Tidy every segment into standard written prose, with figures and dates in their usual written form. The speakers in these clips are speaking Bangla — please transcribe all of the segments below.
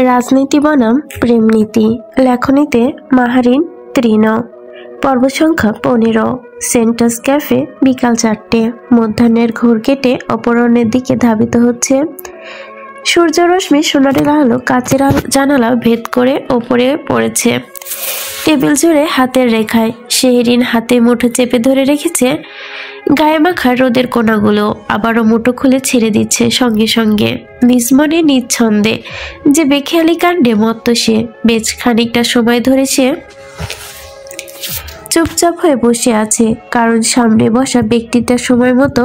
রাজনীতি বনাম প্রেমনীতি। লেখনীতে মাহারিন তৃণ। পর্ব সংখ্যা 15। সেন্টাস ক্যাফে। বিকাল 4টে। মধ্যাহ্নের ঘোর কেটে অপরাহ্নের দিকে ধাবিত হচ্ছে। সূর্যরশ্মি সোনালি আলো কাচের জানালা ভেদ করে ওপরে পড়েছে। টেবিল জুড়ে হাতের রেখায় শেহরিন হাতে মুঠো চেপে ধরে রেখেছে গায়ে মাখা রোদের কোনাগুলো। আবারও মুঠো খুলে ছেড়ে দিচ্ছে সঙ্গে সঙ্গে। নিজ মনে নিজ ছন্দে যে বেখেয়ালি কাণ্ডে মত্ত সে। বেশ খানিকটা সময় ধরে সে চুপচাপ হয়ে বসে আছে, কারণ সামনে বসা ব্যক্তিটা সময় মতো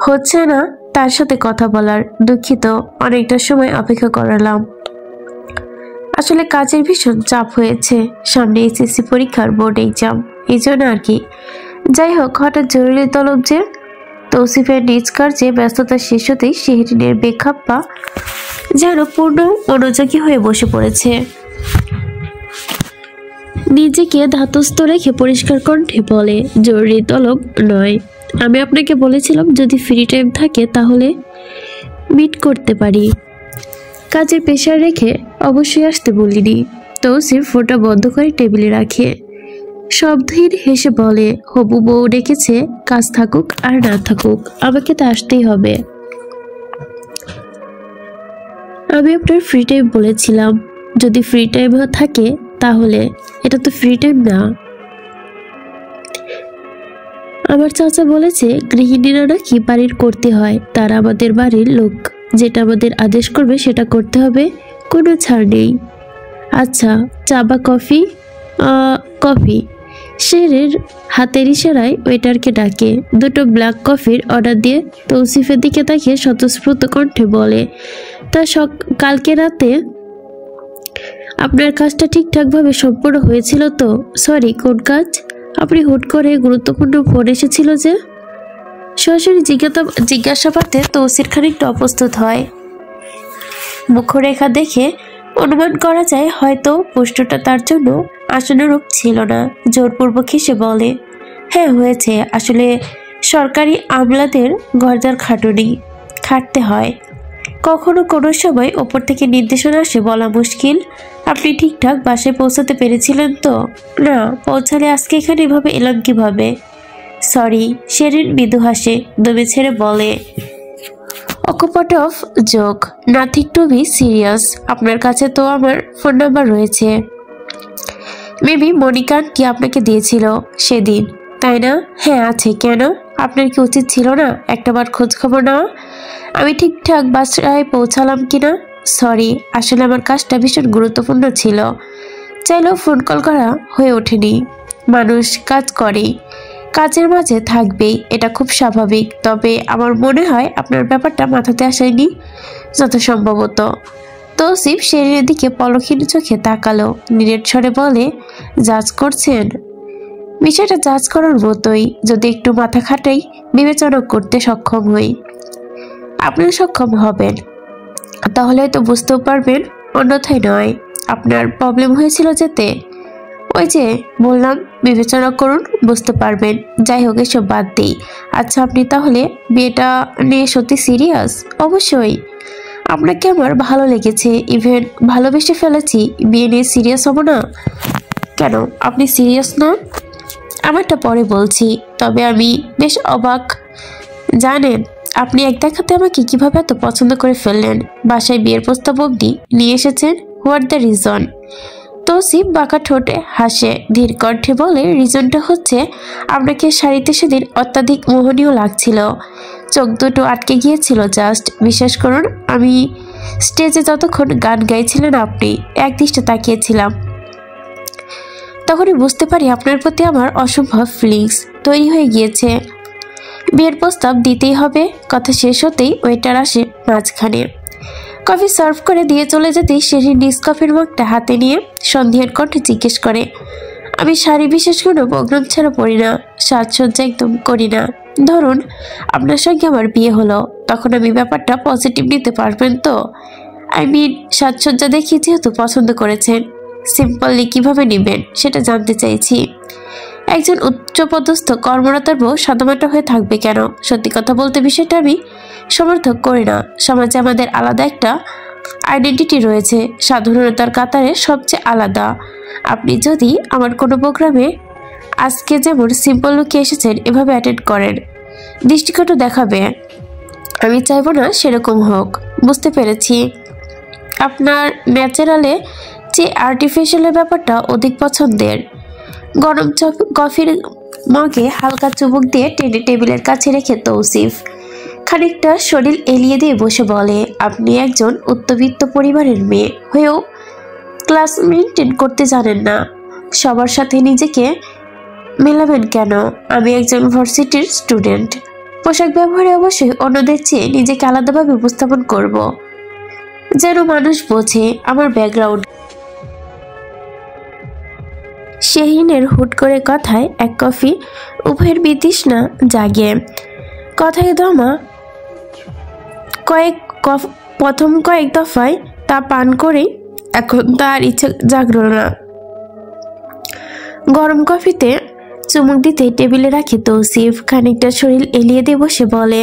হচ্ছে না তার সাথে কথা বলার। দুঃখিত, অনেকটা সময় অপেক্ষা করালাম। আসলে কাজের ভীষণ চাপ হয়েছে, সামনে এসএসসি পরীক্ষার বোর্ড এক্সাম, এই জন্য আর কি। যাই হোক, হঠাৎ জরুরি তলব যে। তৌসিফের নিজ কার্যে ব্যস্ততা শেষ হতেই শেহরিনের বেখাপ্পা যেন পূর্ণ মনোযোগী হয়ে বসে পড়েছে। নিজেকে ধাতস্থ রেখে পরিষ্কার কণ্ঠে বলে, জরুরি তলব নয়, আমি আপনাকে বলেছিলাম যদি ফ্রি টাইম থাকে তাহলে মিট করতে পারি। কাজের প্রেশার রেখে অবশ্যই আসতে বলিনি। তৌসিফ ফোনটা বন্ধ করে টেবিলে রাখে। শব্দহীন হেসে বলে, হবু বউ ডেকেছে, কাজ থাকুক আর না থাকুক আমাকে তো আসতেই হবে। আমি আপনার ফ্রি টাইম বলেছিলাম, যদি ফ্রি টাইম থাকে তাহলে। এটা তো ফ্রি টাইম না। আমার চাচা বলেছে গৃহিণীরা নাকি বাড়ির করতে হয়, তারা আমাদের বাড়ির লোক, যেটা আমাদের আদেশ করবে সেটা করতে হবে, কোনো ছাড় নেই। আচ্ছা, চা বা কফি? কফি। শেহরিন হাতের ইশারায় ওয়েটারকে ডাকে। দুটো ব্ল্যাক কফির অর্ডার দিয়ে তৌসিফের দিকে তাকিয়ে স্বতঃস্ফূর্ত কণ্ঠে বলে, তা কালকে রাতে আপনার কাজটা ঠিকঠাকভাবে সম্পূর্ণ হয়েছিল তো? সরি, কোন কাজ? আপনি হুট করে গুরুত্বপূর্ণ ফোন এসেছিল যে? সরাসরি জিজ্ঞাসাবাদে তৌসির খানিকটা অপ্রস্তুত হয়। মুখরেখা দেখে অনুমান করা যায় হয়তো প্রশ্নটা তার জন্য আশানুরূপ ছিল না। জোরপূর্বক হেসে বলে, হ্যাঁ হয়েছে। আসলে সরকারি আমলাদের গর্জার খাটতে হয়। কখনো কোনো সময় ওপর থেকে নির্দেশনা আসে বলা মুশকিল। আপনি ঠিকঠাক বাসায় পৌঁছাতে পেরেছিলেন তো? না, পৌঁছালে আজকে এখানে এভাবে এলাম কিভাবে? সরি। শেহরিন মৃদু হাসে, দমে ছেড়ে বলে, অকুপাট of joke, nothing to be serious. আপনার কাছে তো আমার ফোন নাম্বার রয়েছে। মেবি মনিকা কি আপনাকে দিয়েছিল সেদিন, তাই না? হ্যাঁ আছে। কেন? আপনার কি উচিত ছিল না একটাবার খোঁজ খবর নেওয়া আমি ঠিকঠাক বাসায় পৌঁছালাম কিনা? সরি, আসলে আমার কাজটা ভীষণ গুরুত্বপূর্ণ ছিল, চাইলেও ফোন কল করা হয়ে ওঠেনি। মানুষ কাজ করে, কাজের মাঝে থাকবেই, এটা খুব স্বাভাবিক। তবে আমার মনে হয় আপনার ব্যাপারটা মাথাতে আসেনি যত সম্ভবত। তৌসিফ শেহরিনের দিকে পলকহীন চোখে তাকালো, নিরেট স্বরে বলে, জাজ করছেন? বিষয়টা জাজ করার মতোই, যদি একটু মাথা খাটাই বিবেচনা করতে সক্ষম হই। আপনিও সক্ষম হবেন, তাহলে হয়তো বুঝতেও পারবেন, অন্যথায় নয়। আপনার প্রবলেম হয়েছিল যেতে? ওই যে বললাম, বিবেচনা করুন, বুঝতে পারবেন। যাই হোক, এসব বাদ দিই। আচ্ছা, আপনি তাহলে বিয়েটা নিয়ে সত্যি সিরিয়াস? অবশ্যই। আপনাকে আমার ভালো লেগেছে, ইভেন ভালোবেসে ফেলেছি। বিয়ে নিয়ে সিরিয়াস হব না কেন? আপনি সিরিয়াস নন? আমারটা পরে বলছি। তবে আমি বেশ অবাক, জানেন আপনি এক দেখাতে আমাকে কিভাবে এত পছন্দ করে ফেললেন। বাসায় বিয়ের প্রস্তাব অবধি নিয়ে এসেছেন। What the reason? তৌসিফ বাঁকা ঠোঁটে হাসে, ধীর কণ্ঠে বলে, রিজনটা হচ্ছে আপনাকে শাড়িতে সেদিন অত্যাধিক মোহনীয় লাগছিল। চোখ দুটো আটকে গিয়েছিল জাস্ট। বিশ্বাস করুন, আমি স্টেজে যতক্ষণ গান গাইছিলেন আপনি একদৃষ্টে তাকিয়েছিলাম, তখনই বুঝতে পারি আপনার প্রতি আমার অসম্ভব ফিলিংস তৈরি হয়ে গিয়েছে। বিয়ের প্রস্তাব দিতেই হবে। কথা শেষ হতেই ওয়েটার আসে মাঝখানে। কফি সার্ভ করে দিয়ে চলে যেতেই শেহরিন নিজ কফির মগটা হাতে নিয়ে সন্ধিহান কণ্ঠে জিজ্ঞেস করে, আমি শাড়ি বিশেষ কোনো প্রোগ্রাম ছাড়া পরি না, সাজসজ্জা একদম করি না। ধরুন আপনার সঙ্গে আমার বিয়ে হলো, তখন আমি ব্যাপারটা পজিটিভ নিতে পারবেন তো? সাজসজ্জা দেখিয়ে যেহেতু পছন্দ করেছেন, সিম্পলি কিভাবে নেবেন সেটা জানতে চাইছি। একজন উচ্চপদস্থ কর্মরতার বউ সাদামাটা হয়ে থাকবে কেন? সত্যি কথা বলতে বিষয়টা আমি সমর্থন করি না। সমাজে আমাদের আলাদা একটা আইডেন্টিটি রয়েছে, সাধারণতার কাতারে সবচেয়ে আলাদা। আপনি যদি আমার কোনো প্রোগ্রামে আজকে যেমন সিম্পল লুকে এসেছেন এভাবে অ্যাটেন্ড করেন, দৃষ্টিকটু দেখাবে। আমি চাইবো না সেরকম হোক। বুঝতে পেরেছি, আপনার ন্যাচারালে যে আর্টিফিশিয়ালের ব্যাপারটা অধিক পছন্দের। গরম কফির মগে হালকা চুমুক দিয়ে টেনে টেবিলের কাছে রেখে তৌসিফ খানিকটা শরীর এলিয়ে দিয়ে বসে বলে, আপনি একজন উচ্চবিত্ত পরিবারের মেয়ে হয়েও ক্লাস মেনটেন করতে জানেন না। সবার সাথে নিজেকে মেলাবেন কেন? আমি একজন ভার্সিটির স্টুডেন্ট। পোশাক ব্যবহারে অবশ্যই অন্যদের চেয়ে নিজেকে আলাদাভাবে উপস্থাপন করব, যেন মানুষ বোঝে আমার ব্যাকগ্রাউন্ড। শাহিনের হুট করে কথায় এক কফি উভয়ের বিতৃষ্ণা জাগে। কথায় দমা প্রথম কয়েক দফায় তা পান করেই এখন তার ইচ্ছে জাগল না। গরম কফিতে চুমুক দিতে টেবিলে রাখে তৌসিফ খানিকটা শরীর এলিয়ে দিয়ে বসে বলে,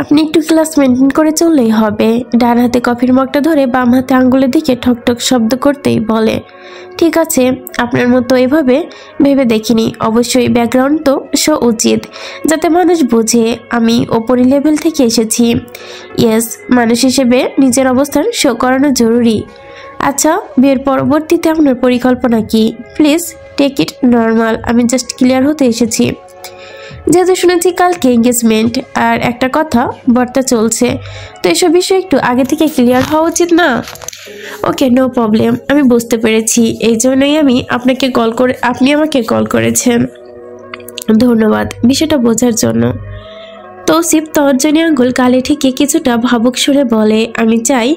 আপনি একটু ক্লাস মেনটেন করে চললেই হবে। ডান হাতে কফির মগটা ধরে বাম হাতে আঙ্গুলের দিকে ঠকঠক শব্দ করতেই বলে, ঠিক আছে, আপনার মতো এভাবে ভেবে দেখিনি। অবশ্যই ব্যাকগ্রাউন্ড তো শো উচিত, যাতে মানুষ বোঝে আমি ওপরি লেভেল থেকে এসেছি। ইয়েস, মানুষ হিসেবে নিজের অবস্থান শো করানো জরুরি। আচ্ছা, বিয়ের পরবর্তীতে আপনার পরিকল্পনা কি? প্লিজ টেক ইট নর্মাল, আমি জাস্ট ক্লিয়ার হতে এসেছি। যেহেতু শুনেছি কালকে এঙ্গেজমেন্ট, আর একটা কথা বার্তা চলছে, তো এসব বিষয়ে একটু আগে থেকে ক্লিয়ার হওয়া উচিত না? ওকে, নো প্রবলেম, আমি বুঝতে পেরেছি। এই জন্যই আপনি আমাকে কল করেছেন। ধন্যবাদ বিষয়টা বোঝার জন্য। তৌসিফ তর্জনী আঙ্গুল গালে ঠেকে কিছুটা ভাবুক সুরে বলে, আমি চাই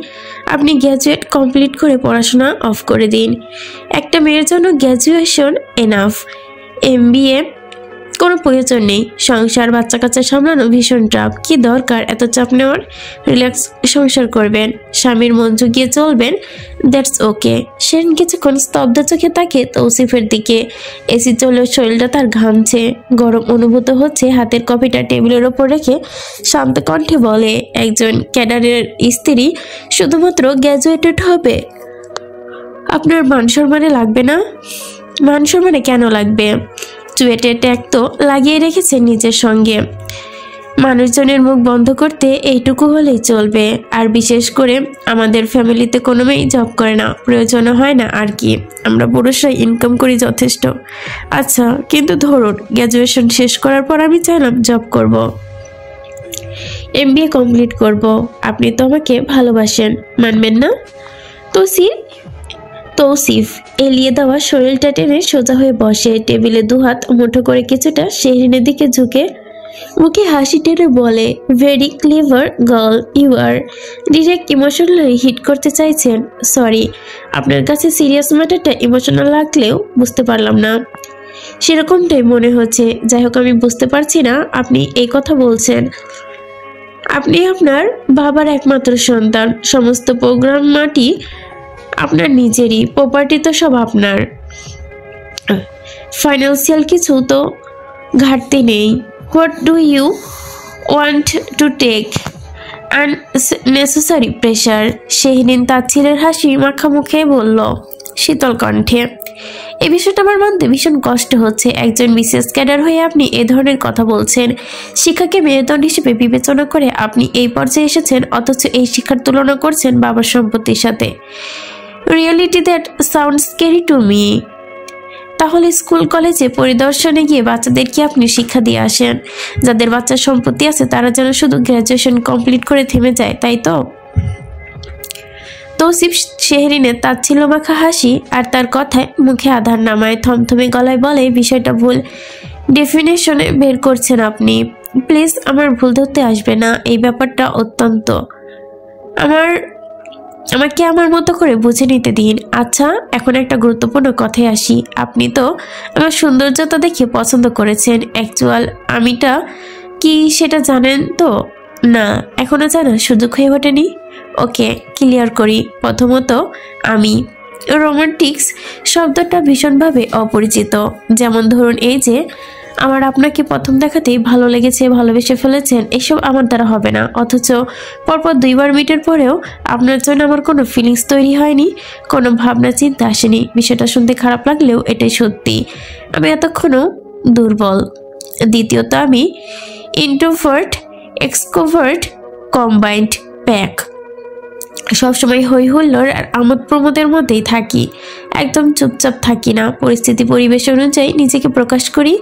আপনি গ্র্যাজুয়েট কমপ্লিট করে পড়াশোনা অফ করে দিন। একটা মেয়ের জন্য গ্র্যাজুয়েশন এনাফ। MBA কোনো প্রয়োজন নেই। সংসার বাচ্চা কাচ্চা সামলানো ভীষণ চাপ, কি দরকার এত চাপ নেওয়ার? রিল্যাক্স সংসার করবেন, স্বামীর মন জুগিয়ে চলবেন, দ্যাটস ওকে। সেন কিছুক্ষণ স্তব্ধ চোখে তাকে তৌসিফের দিকে। এসি চলেও শরীরটা তার ঘামছে, গরম অনুভূত হচ্ছে। হাতের কফিটা টেবিলের ওপর রেখে শান্ত কণ্ঠে বলে, একজন ক্যাডারের স্ত্রী শুধুমাত্র গ্র্যাজুয়েটেড হবে? আপনার মান সম্মানে লাগবে না? মান সম্মানে কেন লাগবে? চুয়েটে ট্যাগ তো লাগিয়ে রেখেছে নিজের সঙ্গে। মানুষজনের মুখ বন্ধ করতে এইটুকু হলেই চলবে। আর বিশেষ করে আমাদের ফ্যামিলিতে কোনো মেয়েই জব করে না, প্রয়োজনও হয় না আর কি। আমরা পুরুষরাই ইনকাম করি যথেষ্ট। আচ্ছা, কিন্তু ধরুন গ্র্যাজুয়েশন শেষ করার পর আমি চাইলাম জব করব, MBA কমপ্লিট করব, আপনি তো আমাকে ভালোবাসেন, মানবেন না? তৌসিফ এলিয়ে দেওয়া শরীরটা টেনে সোজা হয়ে বসে, টেবিলে দুহাত মুঠো করে কিছুটা শাহিনের দিকে ঝুঁকে মুখে হাসি টেনে বলে, very clever girl you are. Direct emotionally hit করতে চাইছেন? সরি, আপনার কাছে সিরিয়াস ম্যাটারটা ইমোশনাল লাগলেও বুঝতে পারলাম না। সেরকমটাই মনে হচ্ছে। যাই হোক, আমি বুঝতে পারছি না আপনি এই কথা বলছেন। আপনি আপনার বাবার একমাত্র সন্তান, সমস্ত প্রোগ্রাম মাটি আপনার নিজেরই, প্রপার্টি তো সব আপনার, ফাইন্যান্সিয়াল কিছু তো ঘাটতি নেই। What do you want to take unnecessary pressure? Shahin তার ছেলের হাসি মাখা মুখে বলল শীতল কণ্ঠে, এই বিষয়টা আমার মানতে ভীষণ কষ্ট হচ্ছে। একজন বিশেষ ক্যাডার হয়ে আপনি এ ধরনের কথা বলছেন। শিক্ষাকে মেরুদণ্ড হিসেবে বিবেচনা করে আপনি এই পর্যায়ে এসেছেন, অথচ এই শিক্ষার তুলনা করছেন বাবার সম্পত্তির সাথে। Reality that sounds scary to me. তাহলে স্কুল কলেজে পরিদর্শনে গিয়ে বাচ্চাদের কি আপনি শিক্ষা দিয়ে আসেন? যাদের বাচ্চার সম্পত্তি আছে তারা যেন শুধু গ্র্যাজুয়েশন কমপ্লিট করে থেমে যায়, তাই তো? তৌসিফ শাহিনের তাচ্ছিল্য মাখা হাসি আর তার কথায় মুখে আধার নামায়, থমথমে গলায় বলে, বিষয়টা ভুল ডেফিনেশনে বের করছেন আপনি। প্লিজ আমার ভুল ধরতে আসবে না। এই ব্যাপারটা অত্যন্ত আমাকে আমার মতো করে বুঝে নিতে দিন। আচ্ছা, এখন একটা গুরুত্বপূর্ণ কথায় আসি। আপনি তো আমার সৌন্দর্যতা দেখে পছন্দ করেছেন। অ্যাকচুয়াল আমিটা কি সেটা জানেন তো? না, এখনো জানার সুযোগ হয়ে ওঠেনি। ওকে, ক্লিয়ার করি। প্রথমত, আমি রোমান্টিক্স শব্দটা ভীষণভাবে অপরিচিত। যেমন ধরুন, এই যে আমার আপনাকে প্রথম দেখাতেই ভালো লেগেছে, ভালোবেসে ফেলেছেন, এসব আমার দ্বারা হবে না। অথচ পরপর 2বার মিটের পরেও আপনার জন্য আমার কোনো ফিলিংস তৈরি হয়নি, কোনো ভাবনা চিন্তা আসেনি। বিষয়টা শুনতে খারাপ লাগলেও এটাই সত্যি। আমি এতক্ষণও দুর্বল। দ্বিতীয়ত আমি ইন্ট্রোভার্ট এক্সট্রোভার্ট কম্বাইন্ড প্যাক। সবসময় হই হুল্লোড় আর আমোদ প্রমোদের মধ্যেই থাকি, একদম চুপচাপ থাকি না। পরিস্থিতি পরিবেশ অনুযায়ী নিজেকে প্রকাশ করি।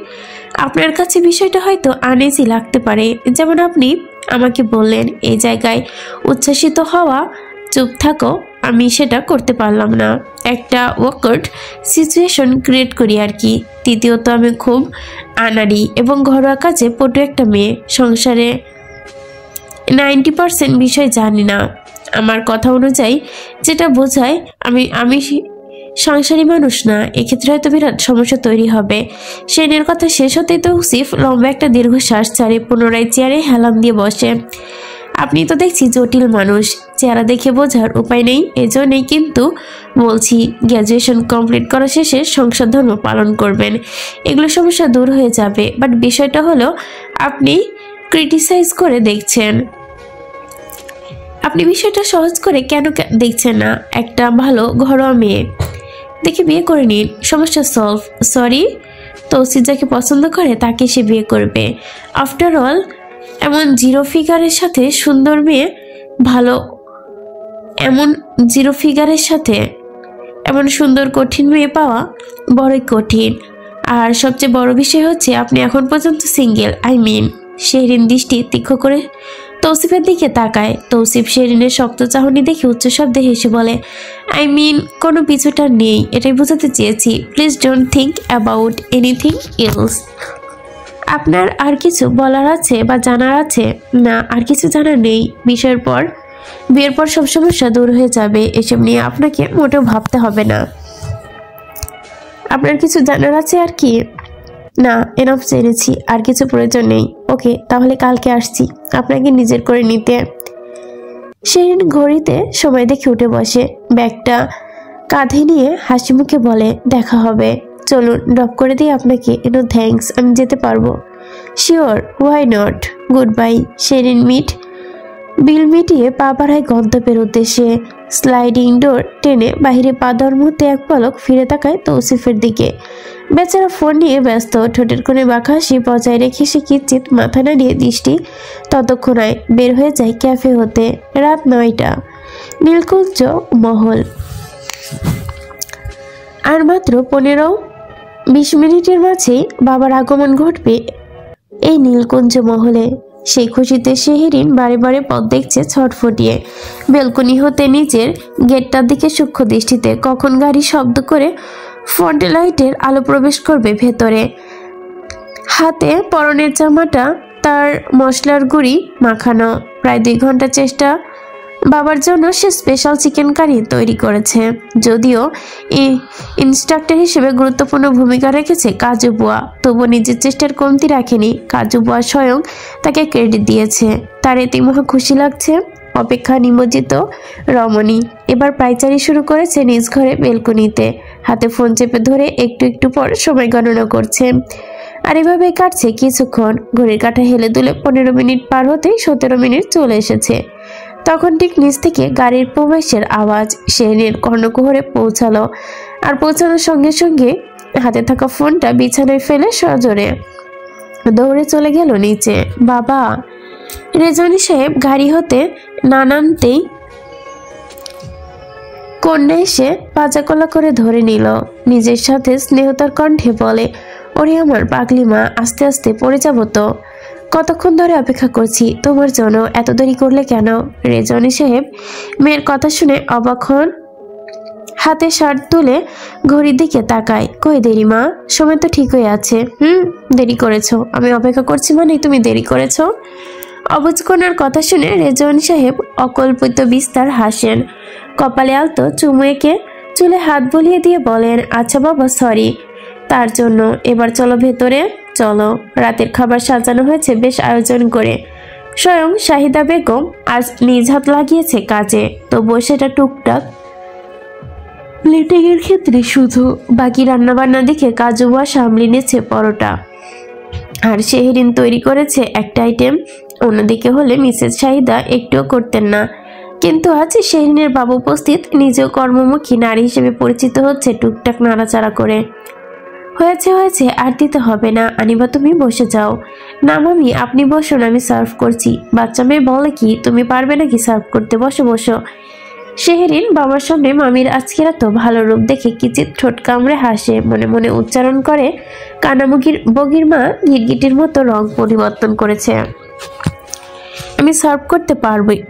আপনার কাছে বিষয়টা হয়তো আনইজি লাগতে পারে, যেমন আপনি আমাকে বললেন এই জায়গায় উচ্ছ্বাসিত হওয়া, চুপ থাকো। আমি সেটা করতে পারলাম না, একটা ওয়ার্কআউট সিচুয়েশন ক্রিয়েট করি আর কি। তৃতীয়ত আমি খুব আনাড়ি এবং ঘরোয়া কাজে পটু একটা মেয়ে। সংসারে 90% বিষয় জানি না। আমার কথা অনুযায়ী যেটা বোঝায় আমি সংসারী মানুষ না। এক্ষেত্রে হয়তো বিরাট সমস্যা তৈরি হবে। সেনের কথা শেষ হতেই তৌসিফ লম্বা একটা দীর্ঘশ্বাস ছাড়ে, পুনরায় চেয়ারে হেলান দিয়ে বসে। আপনি তো দেখছি জটিল মানুষ, চেহারা দেখে বোঝার উপায় নেই। এজন্যই কিন্তু বলছি গ্র্যাজুয়েশন কমপ্লিট করা শেষে সংসার ধর্ম পালন করবেন, এগুলো সমস্যা দূর হয়ে যাবে। বাট বিষয়টা হলো আপনি ক্রিটিসাইজ করে দেখছেন। আপনি বিষয়টা সহজ করে কেন দেখছেন না? একটা ভালো ঘরোয়া মেয়ে দেখে বিয়ে করে নিন, সমস্যা সলভ। সরি, তৌসিফ যাকে পছন্দ করে তাকে সে বিয়ে করবে। আফটার অল এমন জিরো ফিগারের সাথে সুন্দর মেয়ে ভালো, এমন জিরো ফিগারের সাথে এমন সুন্দর কঠিন মেয়ে পাওয়া বড়ই কঠিন। আর সবচেয়ে বড় বিষয় হচ্ছে আপনি এখন পর্যন্ত সিঙ্গেল। শেহরিন দৃষ্টি তীক্ষ্ণ করে তৌসিফের দিকে তাকায়। তৌসিফ শেহরিনের শক্ত চাহনি দেখে উচ্চশব্দে হেসে বলে, কোনো পিছুটা নেই, এটাই বোঝাতে চেয়েছি। Please don't think about anything else. আপনার আর কিছু বলার আছে বা জানার আছে? না, আর কিছু জানার নেই। বিয়ের পর সব সমস্যা দূর হয়ে যাবে, এসব নিয়ে আপনাকে মোটেও ভাবতে হবে না। আপনার কিছু জানার আছে আর কি? না, এনাফ জেনেছি, আর কিছু প্রয়োজন নেই। ওকে, তাহলে কালকে আসছি আপনাকে নিজের করে নিতে। শেহরিন ঘড়িতে সময় দেখে উঠে বসে, ব্যাগটা কাঁধে নিয়ে হাসি মুখে বলে, দেখা হবে। চলুন, ড্রপ করে দিই আপনাকে। নো থ্যাঙ্কস, আমি যেতে পারবো। Sure, why not. Goodbye. Shehrin bill মিটিয়ে পা বাড়ায় গন্তব্যের উদ্দেশ্যে। স্লাইডিং ডোর টেনে বাহিরে পা দেওয়ার মুহূর্তে এক পলক ফিরে তাকায় তৌসিফের দিকে। বেচারা ফোন নিয়ে ব্যস্ত, ঠোঁটের কোণে বাঁকা হাসি বজায় রেখে সে কিঞ্চিত মাথা নাড়িয়ে দৃষ্টি ততক্ষণায় বের হয়ে যায় ক্যাফে হতে। রাত 9টা। নীলকুঞ্জ মহল। আর মাত্র 15-20 মিনিটের মাঝেই বাবার আগমন ঘটবে এই নীলকুঞ্জ মহলে। সেই খুশিতে শেহরিন বারে বারে পথ দেখছে ছটফটিয়ে। বেলকনি হতে নিচের গেটটার দিকে সূক্ষ্ম দৃষ্টিতে। কখন গাড়ি শব্দ করে ফ্রন্ট লাইটের আলো প্রবেশ করবে ভেতরে। হাতে পরনের জামাটা তার মশলার গুঁড়ি মাখানো। প্রায় 2 ঘন্টা চেষ্টা বাবার জন্য সে স্পেশাল চিকেন কারি তৈরি করেছে। যদিও ইনস্ট্রাক্টর হিসেবে গুরুত্বপূর্ণ ভূমিকা রেখেছে কাজু বুয়া, তবুও নিজের চেষ্টার কমতি রাখেনি। কাজু বুয়া স্বয়ং তাকে ক্রেডিট দিয়েছে। তার এতে মহা খুশি লাগছে। অপেক্ষা নিমজ্জিত রমণী এবার পায়চারি শুরু করেছে নিজ ঘরে বেলকনিতে। হাতে ফোন চেপে ধরে একটু একটু পর সময় গণনা করছে। আর এভাবে কাটছে কিছুক্ষণ। ঘড়ির কাঁটা হেলে দুলে 15 মিনিট পার হতেই 17 মিনিট চলে এসেছে। তখন ঠিক নিচ থেকে গাড়ির প্রবেশের আওয়াজ শেহরিনের কর্ণকুহরে পৌঁছালো। আর পৌঁছানোর সঙ্গে সঙ্গে হাতে থাকা ফোনটা বিছানায় ফেলে সজোরে দৌড়ে চলে গেল নিচে। বাবা! রেজওয়ানি সাহেব গাড়ি হতে না নামতেই কন্যা এসে পাজাকলা করে ধরে নিল। নিজের সাথে স্নেহতার কণ্ঠে বলে, ওরে আমার পাগলি মা, আস্তে আস্তে পড়ে যাব তো। কতক্ষণ ধরে অপেক্ষা করছি তোমার জন্য, এত দেরি করলে কেন? রেজওয়ানি সাহেব মেয়ের কথা শুনে অবাক হন। হাতে শার্ট তুলে ঘড়ির দিকে তাকায়। কই দেরি মা? সময় তো ঠিকই আছে। দেরি করেছো? আমি অপেক্ষা করছি মানে তুমি দেরি করেছো? অবুজ কন্যার কথা শুনে রেজওয়ানি সাহেব অকল্পিত বিস্তার হাসেন। কপালে আলতো চুমু এঁকে চুলে হাত বুলিয়ে দিয়ে বলেন, আচ্ছা বাবা, সরি তার জন্য। এবার চলো ভেতরে চলো। রাতের খাবার সাজানো হয়েছে বেশ আয়োজন করে। স্বয়ং শাহিদা বেগম আজ নিজ হাত লাগিয়েছে কাজে, তবুও সেটা টুকটাক প্লেটিংয়ের ক্ষেত্রে শুধু। বাকি রান্নাবান্না দেখে কাজু বুয়া সামলে নিয়েছে পরোটা। আর শেহরিন তৈরি করেছে একটা আইটেম, অন্যদিকে হলে মিসেস শাহিদা একটুও করতেন না। কিন্তু আজ শেহরিনের বাবা উপস্থিত, নিজেও কর্মমুখী নারী হিসেবে পরিচিত হচ্ছে টুকটাক নাড়াচাড়া করে। হয়েছে হয়েছে, আর দিতে হবে না, আনিবা তুমি বসে যাও। না মামি, আপনি বসুন, আমি সার্ভ করছি। বাচ্চা মেয়ে বলে কি, তুমি পারবে নাকি সার্ভ করতে? বসো বসো। শেহরিন বাবার সামনে মামির আজকের এত ভালো রূপ দেখে কিচিৎ ঠোঁট কামড়ে হাসে, মনে মনে উচ্চারণ করে, কানামুগির বগির মা গিরগিটির মতো রং পরিবর্তন করেছে। আমি সার্ভ করতে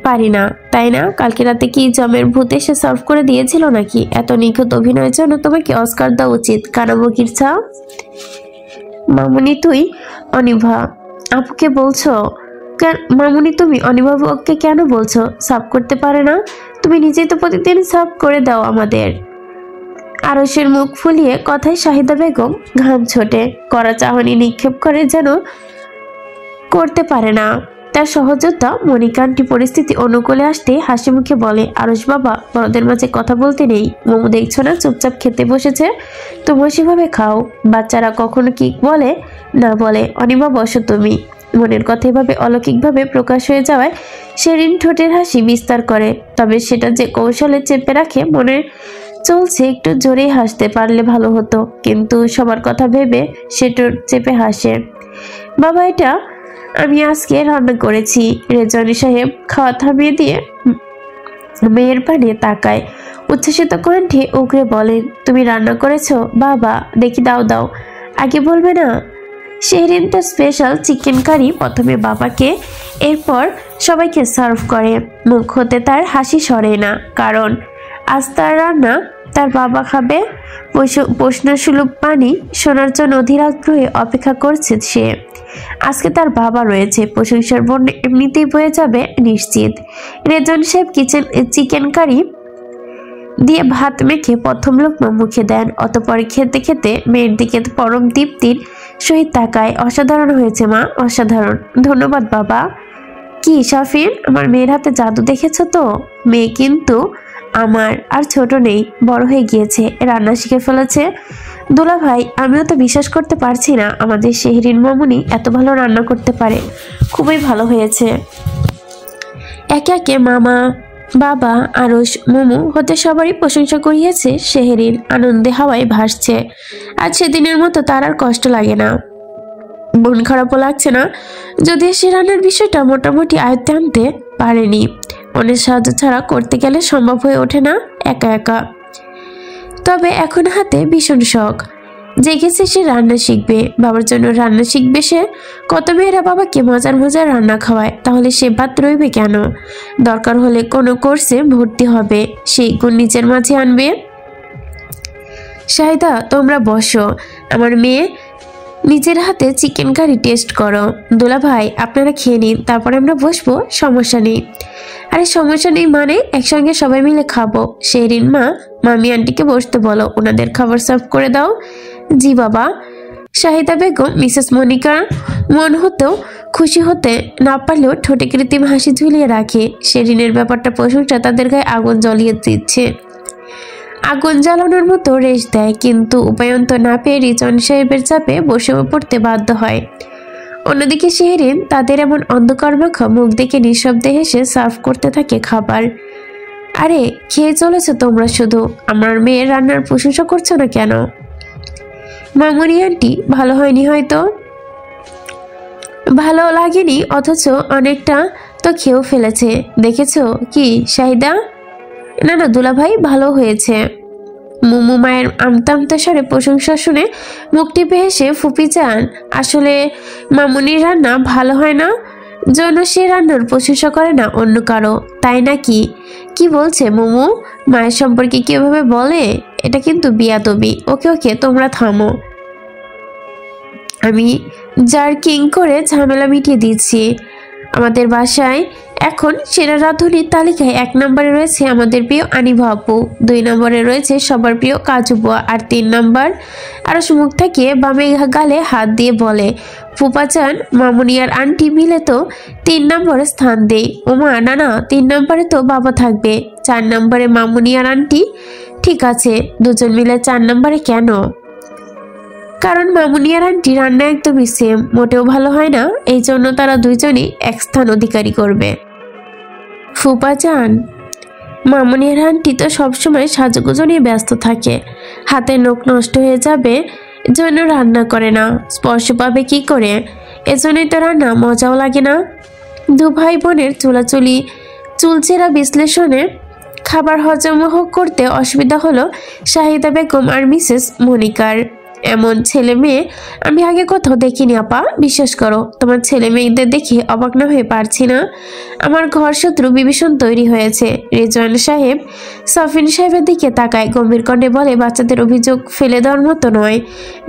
পারি না, তাই না? কালকে রাতে কি জমের ভূত এসে সার্ভ করে দিয়েছিল নাকি? এত নিখুঁত অভিনয়ের জন্য তোমাকে অস্কার দেওয়া উচিত, কানামুগির ছা। মামুনি তুই অনিভা আপুকে বলছো? মামুনি তুমি অনিভাবককে কেন বলছো সার্ভ করতে পারে না? তুমি নিজেই তো প্রতিদিন সার্ভ করে দাও আমাদের। আরশের মুখ ফুলিয়ে কথায় শাহিদা বেগম ঘাম ছোটে, কড়া চাহনি নিক্ষেপ করে, যেন করতে পারে না। তার সহযোদ্ধা মনিকান্তি পরিস্থিতি অনুকূলে আসতে হাসি মুখে বলে, আরশ বাবা, বড়দের মাঝে কথা বলতে নেই। মোমো দেখছো না চুপচাপ খেতে বসেছে, তোমরা সেভাবে খাও। বাচ্চারা কখনো কি বলে না বলে। অনিমা বসো তুমি। মনের কথা এভাবে অলৌকিকভাবে প্রকাশ হয়ে যাওয়ায় শেরিন ঠোঁটের হাসি বিস্তার করে, তবে সেটা যে কৌশলে চেপে রাখে মনে চলছে, একটু জোরেই হাসতে পারলে ভালো হতো, কিন্তু সবার কথা ভেবে সে ঠোঁট চেপে হাসে। বাবা, এটা আমি আজকে রান্না করেছি। রেজওয়ানি সাহেব খাওয়া থামিয়ে দিয়ে মেয়ের পানে তাকায়, উচ্ছ্বসিত কণ্ঠে উগরে বলেন, তুমি রান্না করেছো? বাবা দেখি, দাও দাও। আগে বলবে না? শেহরিন তার স্পেশাল চিকেন কারি প্রথমে বাবাকে, এরপর সবাইকে সার্ভ করে। মুখ হতে তার হাসি সরে না, কারণ আজ তার রান্না তার বাবা খাবে। প্রশ্নসুলভ পানি শোনার জন্য অধীর আগ্রহে অপেক্ষা করছে সে। আজকে তার বাবা রয়েছে, প্রশংসার বন্যা এমনিতেই বয়ে যাবে নিশ্চিত। রেজন সাহেব চিকেন কারি দিয়ে ভাত মেখে প্রথম লোকমা মুখে দেন, অতঃপর খেতে খেতে মেয়ের দিকে পরম তৃপ্তির সহিত তাকায়। অসাধারণ হয়েছে মা, অসাধারণ। ধন্যবাদ বাবা। কি শাফিন, আমার মেয়ের হাতে জাদু দেখেছো তো? মেয়ে কিন্তু আমার আর ছোট নেই, বড় হয়ে গিয়েছে, রান্না শিখে ফেলেছে। দুলা ভাই, আমিও তো বিশ্বাস করতে পারছি না আমাদের শেহরিন মামুনি এত ভালো রান্না করতে পারে। খুবই ভালো হয়েছে। একে একে মামা, বাবা, আরশ, মোমো হতে সবারই প্রশংসা করিয়েছে শেহরিন। আনন্দে হাওয়ায় ভাসছে। আজ সেদিনের মতো তার আর কষ্ট লাগে না, মন খারাপও লাগছে না, যদিও সে রান্নার বিষয়টা মোটামুটি আয়ত্তে আনতে পারেনি। অনেক সাহায্য ছাড়া করতে গেলে সম্ভব হয়ে ওঠে না একা একা। তবে এখন হাতে ভীষণ শখ জেগেছে, সে রান্না শিখবে, বাবার জন্য রান্না শিখবে সে। কত মেয়েরা বাবাকে মজার মজার রান্না খাওয়ায়, তাহলে সে বাদ রইবে কেন? দরকার হলে কোনো কোর্সে ভর্তি হবে, সেই গুণ নিজের মাঝে আনবে। শাহিদা, তোমরা বসো, আমার মেয়ে নিজের হাতে চিকেন কারি টেস্ট করো। দুলা ভাই, আপনারা খেয়ে নিন, তারপরে আমরা বসবো, সমস্যা নেই। আরে সমস্যা নেই মানে, একসঙ্গে সবাই মিলে খাবো। শেহরিন মা, মামি আন্টিকে বসতে বলো, ওনাদের খাবার সার্ভ করে দাও। জি বাবা। শাহিদা বেগম মিসেস মনিকার মন হতেও খুশি হতে না পারলেও ঠোঁটে কৃত্রিম হাসি ঝুলিয়ে রাখে। শেহরিনের ব্যাপারটা প্রশংসা তাদের গায়ে আগুন জ্বলিয়ে দিচ্ছে, আগুন জ্বালানোর মতো রেশ দেয়, কিন্তু উপায়ন্ত না পেয়ে রিজন সাহেবের চাপে বসে পড়তে বাধ্য হয়। অন্যদিকে শেহরিন তাদের এমন অন্ধকারমাখা মুখ দেখে নিঃশব্দে হেসে সার্ভ করতে থাকে খাবার। আরে খেয়ে চলেছো তোমরা, শুধু আমার মেয়ের রান্নার প্রশংসা করছো না কেন? মামুনি আন্টি, ভালো হয়নি হয়তো? ভালো লাগেনি, অথচ অনেকটা তো খেয়েও ফেলেছে, দেখেছো কি শাহিদা? না না দুলাভাই, ভালো হয়েছে। মুমু মায়ের আমতা আমতা স্বরে প্রশংসা শুনে মুখ টিপে হেসে ফুপি যান, আসলে মামুনির রান্না ভালো হয় না জন্য সে রান্নার প্রশংসা করে না অন্য কারো, তাই নাকি? কি বলছে মুমু? মায়ের সম্পর্কে কিভাবে বলে? এটা কিন্তু বিয়াদবি। ওকে ওকে, তোমরা থামো, আমি জার্কিং করে ঝামেলা মিটিয়ে দিচ্ছি। আমাদের বাসায় এখন সেরা রাঁধুনির তালিকায় 1 নম্বরে রয়েছে আমাদের প্রিয় আনিভা আপু, 2 নম্বরে রয়েছে সবার প্রিয় কাজু বুয়া, আর 3 নম্বর আরশ মুখ থেকে বামে গালে হাত দিয়ে বলে, ফুপাচান মামুনি আর আন্টি মিলে তো 3 নম্বরে স্থান দেই। ওমা না না, 3 নম্বরে তো বাবা থাকবে, 4 নম্বরে মামুনি আর আন্টি। ঠিক আছে, দুজন মিলে 4 নম্বরে কেন? কারণ মামুনি আর আন্টি রান্না একদমই সেম, মোটেও ভালো হয় না। এই জন্য তারা দুইজনই এক স্থান অধিকারী করবে। ফুপা যান, মামুনি আর আন্টি তো সবসময় সাজুগুজো নিয়ে ব্যস্ত থাকে, হাতের নখ নষ্ট হয়ে যাবে জন্য রান্না করে না, স্পর্শ পাবে কি করে, এজন্যই তো রান্না মজাও লাগে না। দু ভাই বোনের চুলাচুলি চুলচেরা বিশ্লেষণে খাবার হজম করতে অসুবিধা হলো শাহিদা বেগম আর মিসেস মনিকার। এমন ছেলে মেয়ে আমি আগে কোথাও দেখিনি আপা, বিশ্বাস করো তোমার ছেলে মেয়েদের দেখে অবাক না হয়ে পারছি না। আমার ঘর শত্রু বিভীষণ তৈরি হয়েছে। রেজওয়ান সাহেব সফিন সাহেবের দিকে তাকায়, গম্ভীর কণ্ঠে বলে, বাচ্চাদের অভিযোগ ফেলে দেওয়ার মতো নয়,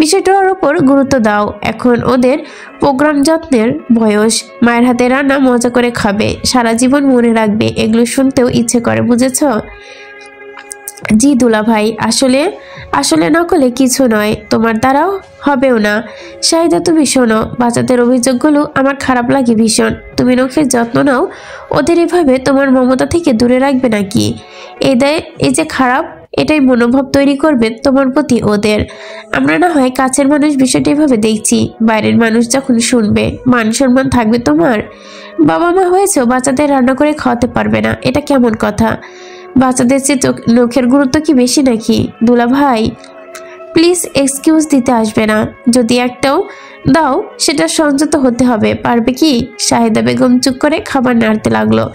বিষয়টার ওপর গুরুত্ব দাও। এখন ওদের প্রোগ্রাম যত্নের বয়স, মায়ের হাতে রান্না মজা করে খাবে, সারা জীবন মনে রাখবে, এগুলো শুনতেও ইচ্ছে করে, বুঝেছ? জি দুলা ভাই, আসলে আসলে নকলে কিছু নয়, তোমার দ্বারাও হবেও না। শাহিদা তুমি শোনো, বাচ্চাদের অভিযোগগুলো আমার খারাপ লাগে ভীষণ। তুমি নখের যত্ন নাও, ওদের এভাবে তোমার মমতা থেকে দূরে রাখবে নাকি? এই যে খারাপ, এটাই মনোভাব তৈরি করবে তোমার প্রতি ওদের। আমরা না হয় কাছের মানুষ বিষয়টা এভাবে দেখছি, বাইরের মানুষ যখন শুনবে মান সম্মান থাকবে তোমার? বাবা মা হয়েছেও বাচ্চাদের রান্না করে খাওয়াতে পারবে না, এটা কেমন কথা? বাচ্চাদের চেয়ে নখের গুরুত্ব কি বেশি নাকি? দুলা ভাই প্লিজ এক্সকিউজ দিতে আসবে না, যদি একটাও দাও সেটা সংযত হতে হবে, পারবে কি? শাহিদা বেগম চুপ করে খাবার নাড়তে লাগলো,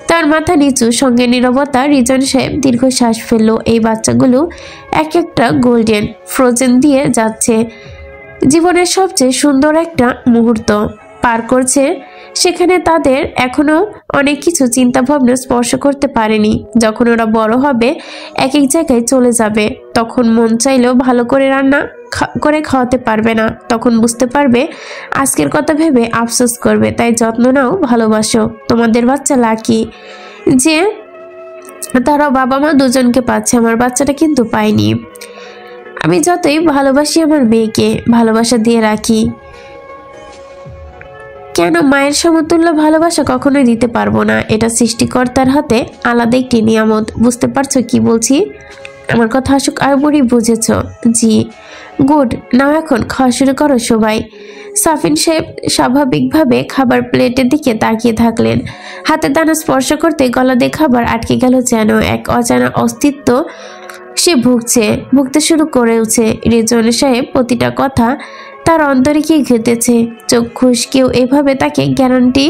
তার মাথা নিচু, সঙ্গে নীরবতা। রিজন সাহেব দীর্ঘশ্বাস ফেললো। এই বাচ্চাগুলো এক একটা গোল্ডেন ফ্রোজেন দিয়ে যাচ্ছে, জীবনের সবচেয়ে সুন্দর একটা মুহূর্ত পার করছে, সেখানে তাদের এখনো অনেক কিছু চিন্তা ভাবনা স্পর্শ করতে পারেনি। যখন ওরা বড় হবে, এক এক জায়গায় চলে যাবে, তখন মন চাইলেও ভালো করে রান্না করে খাওয়াতে পারবে না, তখন বুঝতে পারবে, আজকের কথা ভেবে আফসোস করবে। তাই যত্ন নাও, ভালোবাসো। তোমাদের বাচ্চা লাকি যে তারা বাবা মা দুজনকে পাচ্ছে, আমার বাচ্চাটা কিন্তু পায়নি। আমি যতই ভালোবাসি আমার মেয়েকে, ভালোবাসা দিয়ে রাখি, কেন মায়ের সমতুল্য ভালোবাসা কখনোই দিতে পারবো না। এটা সৃষ্টিকর্তার হাতে আলাদা একটি নিয়ামত। বুঝতে পারছো কি বলছি? আমার কথা আসুক আর বুড়ি, বুঝেছ? জি গুড, নাও এখন খাওয়া শুরু করো সবাই। সাফিন সাহেব স্বাভাবিকভাবে খাবার প্লেটের দিকে তাকিয়ে থাকলেন, হাতে দানা স্পর্শ করতে গলা দিয়ে খাবার আটকে গেল, যেন এক অজানা অস্তিত্ব সে ভুগতে শুরু করেছে। রেজওয়ান সাহেব প্রতিটা কথা তার অন্তরে কি ঘটেছে, চোখ খুশকেও এভাবে তাকে গ্যারান্টি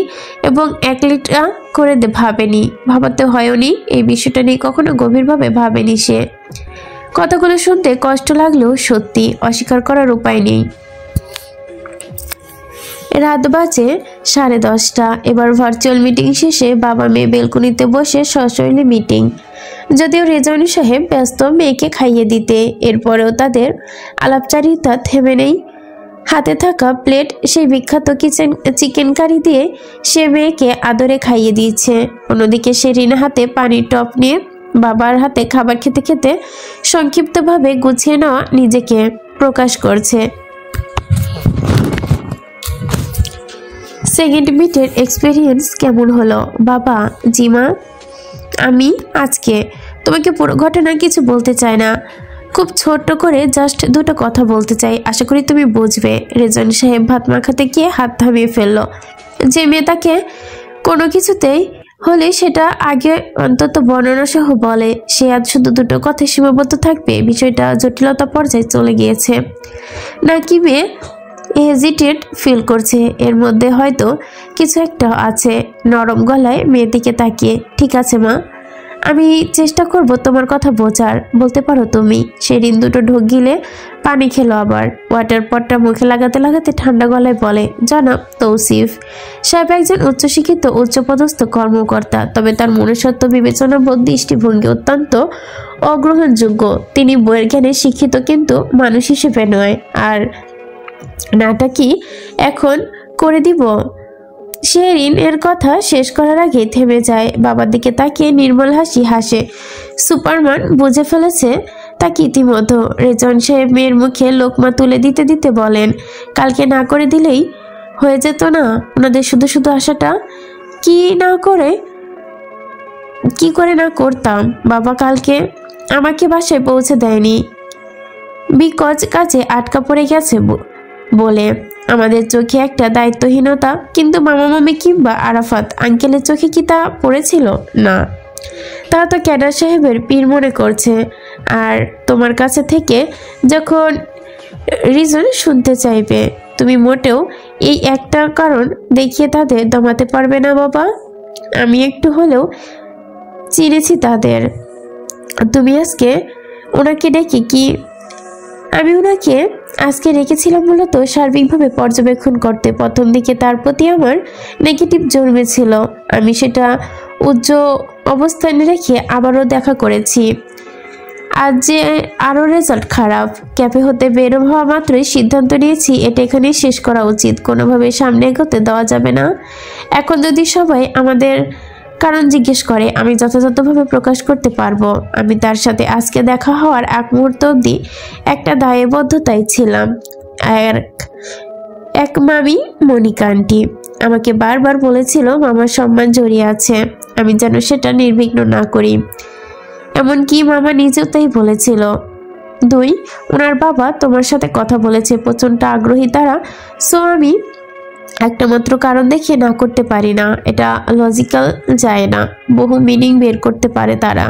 এবং 1 লিটার করে ভাবেনি, ভাবাতে হয়নি। এই বিষয়টা নিয়ে কখনো গভীরভাবে ভাবেনি সে। কথাগুলো শুনতে কষ্ট লাগলেও সত্যি, অস্বীকার করার উপায় নেই। রাত বাজে 10:30। এবার ভার্চুয়াল মিটিং শেষে বাবা মেয়ে বেলকনিতে বসে সশরীরে মিটিং। যদিও রেজওয়ান সাহেব ব্যস্ত মেয়েকে খাইয়ে দিতে, এরপরেও তাদের আলাপচারিতা থেমে নেই। হাতে থাকা প্লেট সেই বিখ্যাত চিকেন কারি দিয়ে সে মেয়েকে আদরে খাইয়ে দিয়েছে। অন্যদিকে শেরিনা হাতে পানির টপ নিয়ে বাবার হাতে খাবার খেতে খেতে সংক্ষিপ্তভাবে গুছিয়ে নেওয়া নিজেকে প্রকাশ করছে। সেকেন্ড মিটের এক্সপিরিয়েন্স কেমন হলো বাবা? জিমা, আমি আজকে তোমাকে পুরো ঘটনা কিছু বলতে চাই না, খুব ছোট্ট করে জাস্ট 2টো কথা বলতে চাই, আশা করি তুমি বুঝবে। রেজওয়ান সাহেব ভাত মাখাতে গিয়ে হাত থামিয়ে ফেললো। যে মেয়ে তাকে কোনো কিছুতেই হলে সেটা আগে অন্তত বর্ণনা সহ বলে, সে আজ শুধু 2টো কথায় সীমাবদ্ধ থাকবে, বিষয়টা জটিলতা পর্যায়ে চলে গিয়েছে। নাকি মেয়ে হেজিটেট ফিল করছে, এর মধ্যে হয়তো কিছু একটা আছে। নরম গলায় মেয়ের দিকে তাকিয়ে, ঠিক আছে মা, আমি চেষ্টা করব তোমার কথা বোঝার, বলতে পারো তুমি। সেদিন 2টো ঢোক গিলে পানি খেলো, আবার ওয়াটার পটটা মুখে লাগাতে লাগাতে ঠান্ডা গলায় বলে, জনাব তৌসিফ সাহেব একজন উচ্চশিক্ষিত উচ্চপদস্থ কর্মকর্তা, তবে তার মনুষ্যত্ব বিবেচনাবোধ দৃষ্টিভঙ্গি অত্যন্ত অগ্রহণযোগ্য। তিনি বইয়ের জ্ঞানে শিক্ষিত, কিন্তু মানুষ হিসেবে নয়। আর নাটা কি এখন করে দিব? শেরিন এর কথা শেষ করার আগে থেমে যায়, বাবার দিকে তাকিয়ে নির্মল হাসি হাসে। সুপারম্যান বুঝে ফেলেছে তাকে ইতিমধ্যে। রেজওয়ান সাহেব মেয়ের মুখে লোকমা তুলে দিতে দিতে বলেন, কালকে না করে দিলেই হয়ে যেত না? ওনাদের শুধু শুধু আশাটা কি করে না করতাম? বাবা কালকে আমাকে বাসায় পৌঁছে দেয়নি, বিকজ কাজে আটকা পড়ে গেছে বলে। আমাদের চোখে একটা দায়িত্বহীনতা, কিন্তু মামা মামি কিংবা আরাফাত আঙ্কেলের চোখে কি তা পড়েছিল? না, তারা তো ক্যাডার সাহেবের পীর মনে করছে। আর তোমার কাছে থেকে যখন রিজন শুনতে চাইবে, তুমি মোটেও এই একটা কারণ দেখিয়ে তাদের দমাতে পারবে না বাবা। আমি একটু হলেও চিনেছি তাদের। তুমি আজকে ওনাকে ডেকে কি? আমি ওনাকে আজকে রেখেছিলাম মূলত সার্বিকভাবে পর্যবেক্ষণ করতে। প্রথম দিকে তার প্রতি আমার নেগেটিভ জন্মেছিল, আমি সেটা উচ্চ অবস্থানে রেখে আবারও দেখা করেছি। আজ যে আরও রেজাল্ট খারাপ। ক্যাফে হতে বের হওয়া মাত্রই সিদ্ধান্ত নিয়েছি এটা এখানেই শেষ করা উচিত, কোনোভাবে সামনে এগোতে দেওয়া যাবে না। এখন যদি সবাই আমাদের কারণ জিজ্ঞেস করে, আমি যথাযথভাবে প্রকাশ করতে পারবো আমি তার সাথে আজকে দেখা হওয়ার এক মুহূর্ত অবধি একটা দায়বদ্ধতায় ছিলাম। আর এক মামি মনিকা আন্টি আমাকে বারবার বলেছিল মামার সম্মান জড়িয়ে আছে, আমি যেন সেটা নির্বিঘ্ন না করি। এমনকি মামা নিজেও তাই বলেছিল। 2, ওনার বাবা তোমার সাথে কথা বলেছে, প্রচণ্ড আগ্রহী তারা। সো আমি একটা মাত্র কারণ দেখিয়ে না করতে পারি না, এটা লজিক্যাল যায় না, বহু মিনিং বের করতে পারে তারা।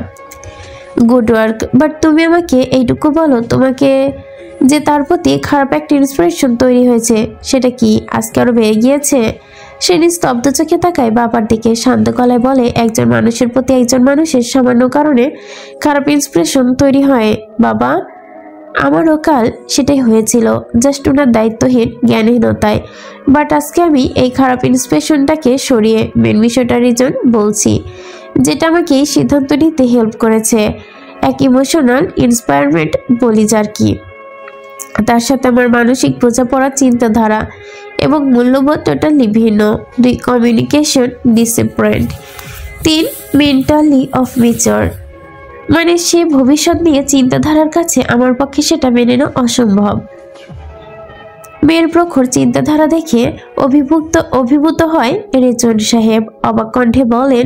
গুড ওয়ার্ক, বাট তুমি আমাকে এইটুকু বলো, তোমাকে যে তার প্রতি খারাপ একটা ইন্সপিরেশন তৈরি হয়েছে সেটা কি আজকে আরও বেড়ে গিয়েছে? সে নিস্তব্ধ চোখে তাকায় বাবার দিকে, শান্ত গলায় বলে, একজন মানুষের প্রতি একজন মানুষের সামান্য কারণে খারাপ ইন্সপিরেশন তৈরি হয় বাবা। আমারও কাল সেটাই হয়েছিল, জাস্ট ওনার দায়িত্বহীন জ্ঞানহীনতায়। বাট আজকে আমি এই খারাপ ইন্সপিরেশনটাকে সরিয়ে মেন বিষয়টা রিজন বলছি, যেটা আমাকে এই সিদ্ধান্ত নিতে হেল্প করেছে। এক ইমোশনাল ইন্সপায়ারমেন্ট বলি যার কি, তার সাথে আমার মানসিক বোঝাপড়া, চিন্তাধারা এবং মূল্যবোধ টোটালি ভিন্ন। 2, কমিউনিকেশন ডিসিপ্রেন্ট। 3, mentally of mature. মানে সে ভবিষ্যৎ নিয়ে চিন্তাধারার কাছে আমার পক্ষে সেটা মেনে নেওয়া অসম্ভব। মেয়ের প্রখর চিন্তাধারা দেখে অভিভূত হয় রেজন সাহেব। অবাক কণ্ঠে বলেন,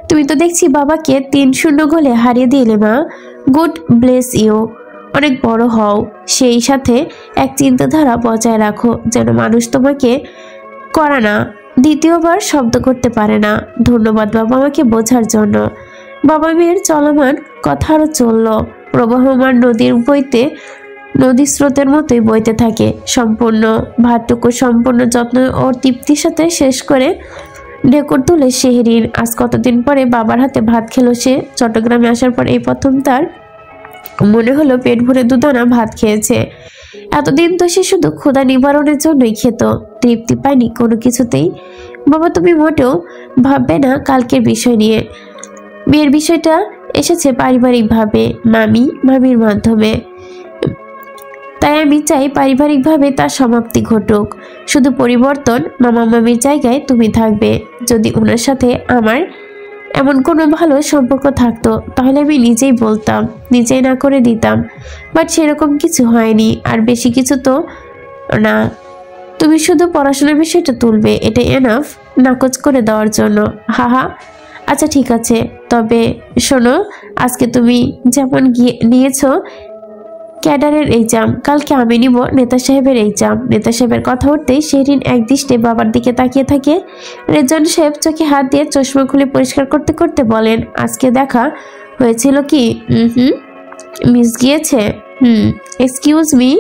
তুমি তো দেখছি বাবাকে 3-0 গোলে হারিয়ে দিলে মা। গুড ব্লেস ইউ, অনেক বড় হও, সেই সাথে এক চিন্তাধারা বজায় রাখো যেন মানুষ তোমাকে করা না দ্বিতীয়বার শব্দ করতে পারে না। ধন্যবাদ বাবা আমাকে বোঝার জন্য। বাবা মেয়ের চলমান কথা আরও চলল, প্রবাহমান নদীর স্রোতের মতোই বইতে থাকে। সম্পূর্ণ ভাতটুকু সম্পূর্ণ যত্ন ও তৃপ্তির সাথে শেষ করে ঢেকুর তুলে শেহরিন। আজ কতদিন পরে বাবার হাতে ভাত খেলো সে। চট্টগ্রামে আসার পর এই প্রথম তার মনে হলো পেট ভরে দুদানা ভাত খেয়েছে। এতদিন তো সে শুধু ক্ষুধা নিবারণের জন্যই খেত, তৃপ্তি পায়নি কোনো কিছুতেই। বাবা তুমি মোটেও ভাববে না কালকের বিষয় নিয়ে। বিয়ের বিষয়টা এসেছে পারিবারিকভাবে, মামির মাধ্যমে, তাই আমি চাই পারিবারিকভাবে তার সমাপ্তি ঘটুক। শুধু পরিবর্তন, মামা মামির জায়গায় তুমি থাকবে। যদি ওনার সাথে আমার এমন কোনো ভালো সম্পর্ক থাকতো তাহলে আমি নিজেই বলতাম, নিজেই না করে দিতাম, বাট সেরকম কিছু হয়নি। আর বেশি কিছু তো না, তুমি শুধু পড়াশোনার বিষয়টা তুলবে, এটা এনাফ নাকচ করে দেওয়ার জন্য। হা আচ্ছা ঠিক আছে, তবে শোনো, আজকে তুমি যেমন নিয়েছো ক্যাডারের এক্সাম, কালকে আমি নিব নেতা সাহেবের এক্সাম। নেতা সাহেবের কথা উঠতেই শেহরিন একদৃষ্টে বাবার দিকে তাকিয়ে থাকে। রেজন সাহেব চোখে হাত দিয়ে চশমা খুলে পরিষ্কার করতে করতে বলেন, আজকে দেখা হয়েছিল কি? মিস গিয়েছে? এক্সকিউজ মি,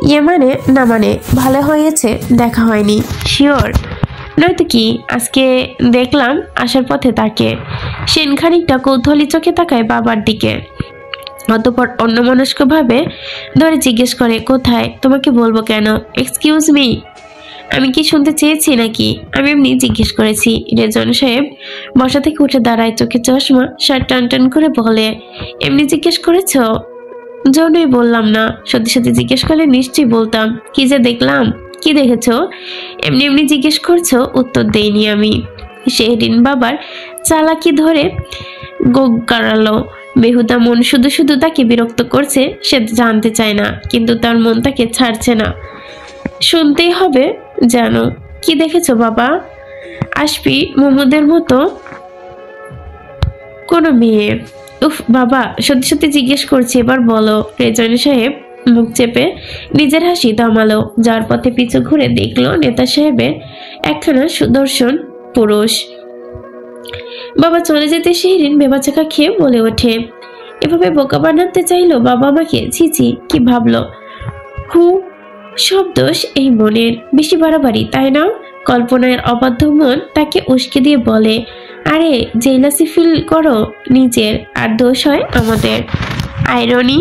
ইয়ে মানে না মানে ভালো হয়েছে দেখা হয়নি। শিওর? নয়তো কি, আজকে দেখলাম আসার পথে তাকে। সেন খানিকটা কৌতূহলী চোখে তাকায় বাবার দিকে, অতঃপর অন্যমনস্কভাবে ধরে জিজ্ঞেস করে, কোথায়? তোমাকে বলবো কেন? এক্সকিউজ মি, আমি কি শুনতে চেয়েছি নাকি? আমি এমনি জিজ্ঞেস করেছি। রেজন সাহেব বসা থেকে উঠে দাঁড়ায়, চোখে চশমা, শার্ট টান করে বলে, এমনি জিজ্ঞেস করেছ? জন্যই বললাম না, সত্যি সত্যি জিজ্ঞেস করলে নিশ্চয়ই বলতাম। কি যে দেখলাম? কি দেখেছ? এমনি জিজ্ঞেস করছো? উত্তর দেইনি আমি। শেহরিন বাবার চালাকি ধরে গোগ গাড়ালো। বেহুদা মন শুধু তাকে বিরক্ত করছে, সে জানতে চায় না, কিন্তু তার মন তাকে ছাড়ছে না। শুনতেই হবে জানো। কি দেখেছো বাবা? আসবি মোহাম্মদের মতো কোনো মেয়ে? উফ বাবা, সত্যি জিজ্ঞেস করছি, এবার বলো। রেজন সাহেব মুখ চেপে নিজের হাসি দমালো। যার পথে পিছু ঘুরে দেখলো নেতা সাহেবের একখানা সুদর্শন পুরুষ। বাবা চলে যেতে শিহরিন বেবাচাকা খেয়ে বলে ওঠে, এভাবে বোকা বানাতে চাইলো বাবা আমাকে। ছিছি, কি ভাবলো? সব দোষ এই মনের। বেশি বাড়াবাড়ি, তাই না? কল্পনার অবাধ্য মন তাকে উস্কে দিয়ে বলে, আরে জেলাসি ফিল করো নিজের, আর দোষ হয় আমাদের। আইরনি।